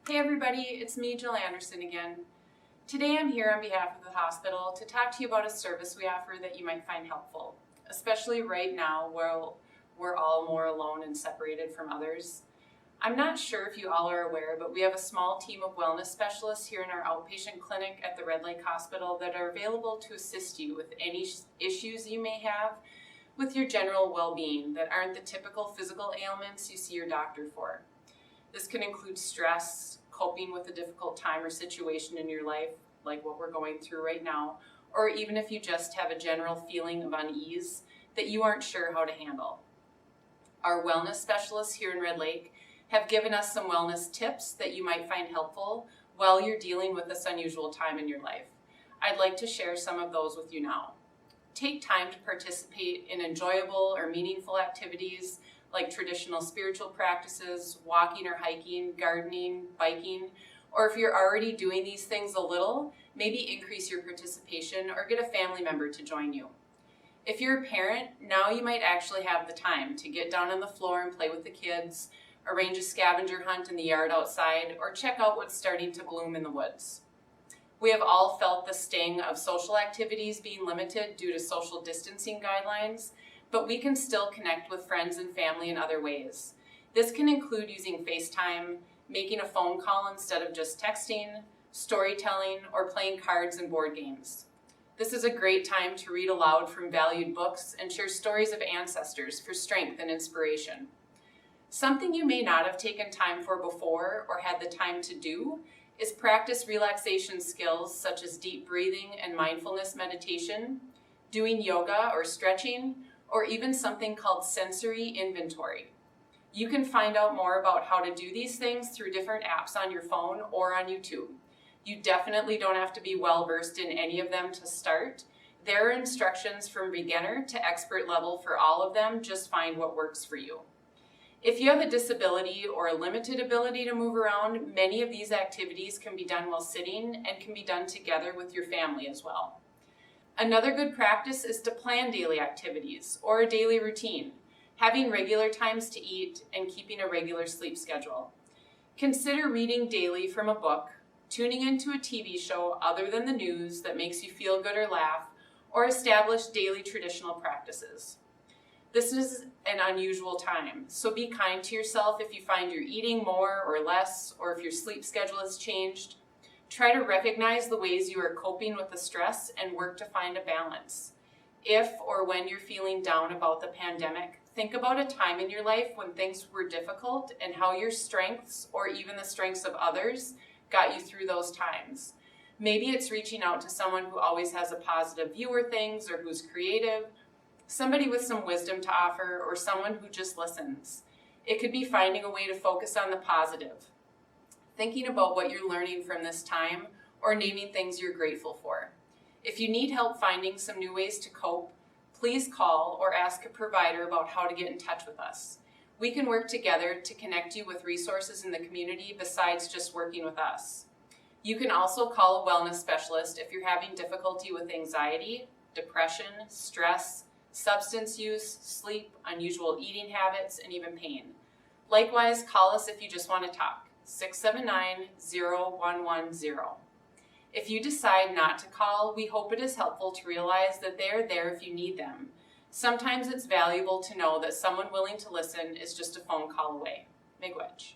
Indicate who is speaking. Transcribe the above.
Speaker 1: Hey everybody, it's me, Jill Andersen again. Today I'm here on behalf of the hospital to talk to you about a service we offer that you might find helpful, especially right now where we're all more alone and separated from others. I'm not sure if you all are aware, but we have a small team of wellness specialists here in our outpatient clinic at the Red Lake Hospital that are available to assist you with any issues you may have with your general well-being that aren't the typical physical ailments you see your doctor for. This can include stress, coping with a difficult time or situation in your life, like what we're going through right now, or even if you just have a general feeling of unease that you aren't sure how to handle. Our wellness specialists here in Red Lake have given us some wellness tips that you might find helpful while you're dealing with this unusual time in your life. I'd like to share some of those with you now. Take time to participate in enjoyable or meaningful activities like traditional spiritual practices, walking or hiking, gardening, biking, or if you're already doing these things a little, maybe increase your participation or get a family member to join you. If you're a parent, now you might actually have the time to get down on the floor and play with the kids, arrange a scavenger hunt in the yard outside, or check out what's starting to bloom in the woods. We have all felt the sting of social activities being limited due to social distancing guidelines, but we can still connect with friends and family in other ways. This can include using FaceTime, making a phone call instead of just texting, storytelling, or playing cards and board games. This is a great time to read aloud from valued books and share stories of ancestors for strength and inspiration. Something you may not have taken time for before or had the time to do is practice relaxation skills such as deep breathing and mindfulness meditation, doing yoga or stretching, or even something called sensory inventory. You can find out more about how to do these things through different apps on your phone or on YouTube. You definitely don't have to be well versed in any of them to start. There are instructions from beginner to expert level for all of them. Just find what works for you. If you have a disability or a limited ability to move around, many of these activities can be done while sitting and can be done together with your family as well. Another good practice is to plan daily activities or a daily routine, having regular times to eat and keeping a regular sleep schedule. Consider reading daily from a book, tuning into a TV show other than the news that makes you feel good or laugh, or establish daily traditional practices. This is an unusual time, so be kind to yourself if you find you're eating more or less, or if your sleep schedule has changed. Try to recognize the ways you are coping with the stress and work to find a balance. If or when you're feeling down about the pandemic, think about a time in your life when things were difficult and how your strengths, or even the strengths of others, got you through those times. Maybe it's reaching out to someone who always has a positive view of things or who's creative, somebody with some wisdom to offer, or someone who just listens. It could be finding a way to focus on the positive, thinking about what you're learning from this time, or naming things you're grateful for. If you need help finding some new ways to cope, please call or ask a provider about how to get in touch with us. We can work together to connect you with resources in the community besides just working with us. You can also call a wellness specialist if you're having difficulty with anxiety, depression, stress, substance use, sleep, unusual eating habits, and even pain. Likewise, call us if you just want to talk, 679-0110. If you decide not to call, we hope it is helpful to realize that they are there if you need them. Sometimes it's valuable to know that someone willing to listen is just a phone call away. Miigwech.